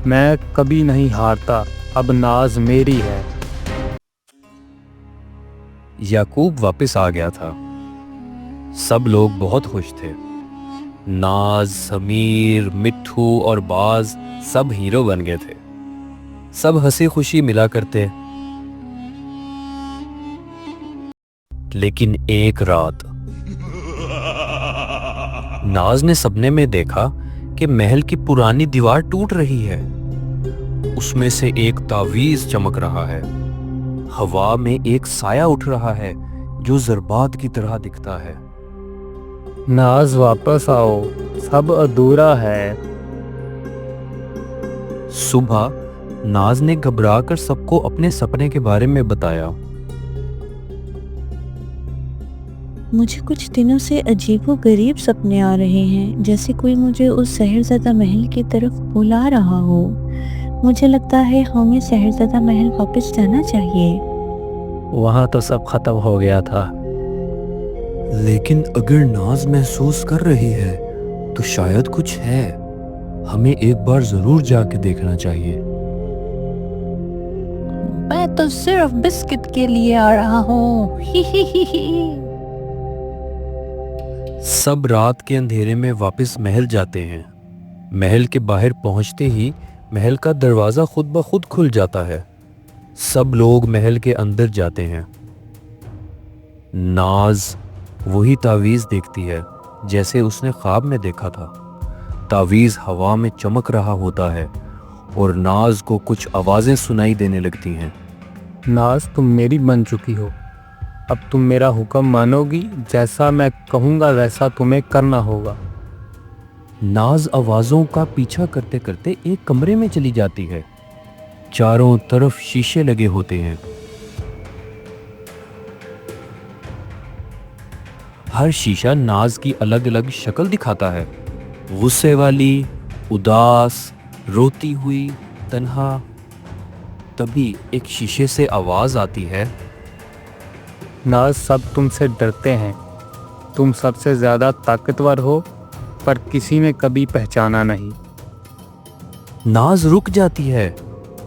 میں کبھی نہیں ہارتا، اب ناز میری ہے۔ یعقوب واپس آ گیا تھا۔ سب لوگ بہت خوش تھے۔ ناز، سمیر، مٹھو اور باز سب ہیرو بن گئے تھے۔ سب ہنسی خوشی ملا کرتے۔ لیکن ایک رات ناز نے سپنے میں دیکھا کہ محل کی پرانی دیوار ٹوٹ رہی ہے۔ اس میں سے ایک تعویذ چمک رہا ہے۔ ہوا میں ایک سایہ اٹھ رہا ہے جو ضربات کی طرح دکھتا ہے۔ ناز واپس آؤ، سب ادھورا ہے۔ صبح ناز نے گھبرا کر سب کو اپنے سپنے کے بارے میں بتایا۔ مجھے کچھ دنوں سے عجیب و غریب سپنے آ رہے ہیں، جیسے کوئی مجھے اس سحرزدہ محل کی طرف بلا رہا ہو۔ مجھے لگتا ہے ہمیں سحرزدہ محل واپس جانا چاہیے۔ وہاں تو سب ختم ہو گیا تھا۔ لیکن اگر ناز محسوس کر رہی ہے تو شاید کچھ ہے۔ ہمیں ایک بار ضرور جا کے دیکھنا چاہیے۔ میں تو صرف بسکٹ کے لیے آ رہا ہوں۔ سب رات کے اندھیرے میں واپس محل جاتے ہیں۔ محل کے باہر پہنچتے ہی محل کا دروازہ خود بخود کھل جاتا ہے۔ سب لوگ محل کے اندر جاتے ہیں۔ ناز وہی تعویذ دیکھتی ہے جیسے اس نے خواب میں دیکھا تھا۔ تعویذ ہوا میں چمک رہا ہوتا ہے اور ناز کو کچھ آوازیں سنائی دینے لگتی ہیں۔ ناز، تم میری بن چکی ہو، اب تم میرا حکم مانو گی؟ جیسا میں کہوں گا ویسا تمہیں کرنا ہوگا۔ ناز آوازوں کا پیچھا کرتے کرتے ایک کمرے میں چلی جاتی ہے۔ چاروں طرف شیشے لگے ہوتے ہیں۔ ہر شیشہ ناز کی الگ الگ شکل دکھاتا ہے، غصے والی، اداس، روتی ہوئی، تنہا۔ تبھی ایک شیشے سے آواز آتی ہے، ناز، سب تم سے ڈرتے ہیں، تم سب سے زیادہ طاقتور ہو، پر کسی نے کبھی پہچانا نہیں۔ ناز رک جاتی ہے،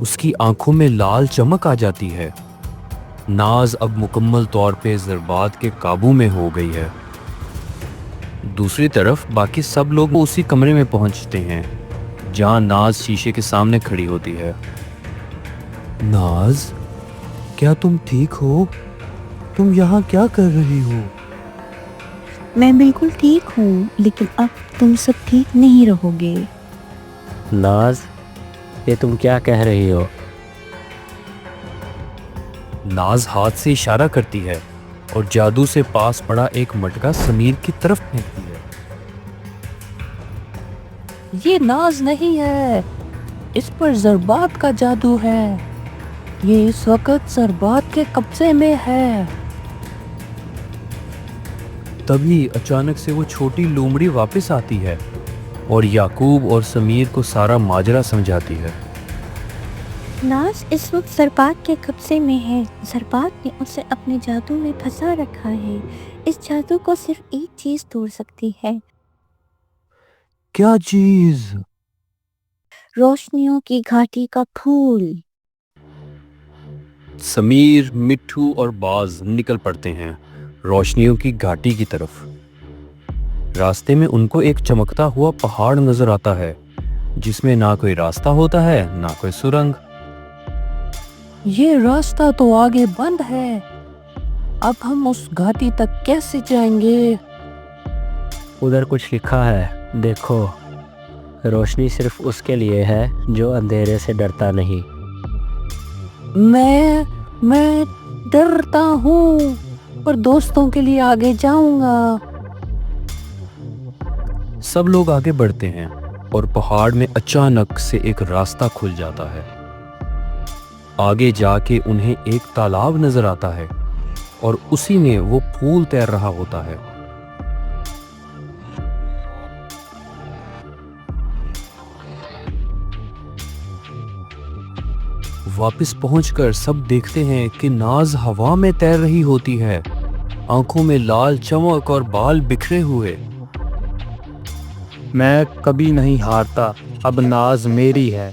اس کی آنکھوں میں لال چمک آ جاتی ہے۔ ناز اب مکمل طور پہ ضربات کے قابو میں ہو گئی ہے۔ دوسری طرف باقی سب لوگ اسی کمرے میں پہنچتے ہیں جہاں ناز شیشے کے سامنے کھڑی ہوتی ہے۔ ناز، کیا تم ٹھیک ہو؟ تم یہاں کیا کر رہی ہو؟ میں بالکل ٹھیک ہوں، لیکن اب تم سب ٹھیک نہیں رہو گے۔ ناز، یہ تم کیا کہہ رہی ہو؟ ناز ہاتھ سے اشارہ کرتی ہے اور جادو سے پاس پڑا ایک مٹکا سمیر کی طرف پھینکتی ہے۔ یہ ناز نہیں ہے، اس پر ضربات کا جادو ہے۔ یہ اس وقت ضربات کے قبضے میں ہے۔ تبھی اچانک سے وہ چھوٹی لومڑی واپس آتی ہے اور یعقوب اور سمیر کو سارا ماجرا سمجھاتی ہے۔ ناز اس وقت ضربات کے قبضے میں ہے۔ ضربات نے اسے اپنے جادو میں پھنسا رکھا ہے۔ اس جادو کو صرف ایک چیز توڑ سکتی ہے۔ کیا چیز؟ روشنیوں کی گھاٹی کا پھول۔ سمیر، مٹھو اور باز نکل پڑتے ہیں روشنیوں کی گھاٹی کی طرف۔ راستے میں ان کو ایک چمکتا ہوا پہاڑ نظر آتا ہے جس میں نہ کوئی راستہ ہوتا ہے نہ کوئی سرنگ۔ یہ راستہ تو آگے بند ہے، اب ہم اس گھاٹی تک کیسے جائیں گے؟ ادھر کچھ لکھا ہے، دیکھو۔ روشنی صرف اس کے لیے ہے جو اندھیرے سے ڈرتا نہیں۔ میں ڈرتا ہوں، پر دوستوں کے لیے آگے جاؤں گا۔ سب لوگ آگے بڑھتے ہیں اور پہاڑ میں اچانک سے ایک راستہ کھل جاتا ہے۔ آگے جا کے انہیں ایک تالاب نظر آتا ہے اور اسی میں وہ پھول تیر رہا ہوتا ہے۔ واپس پہنچ کر سب دیکھتے ہیں کہ ناز ہوا میں تیر رہی ہوتی ہے، آنکھوں میں لال چمک اور بال بکھرے ہوئے۔ میں کبھی نہیں ہارتا، اب ناز میری ہے۔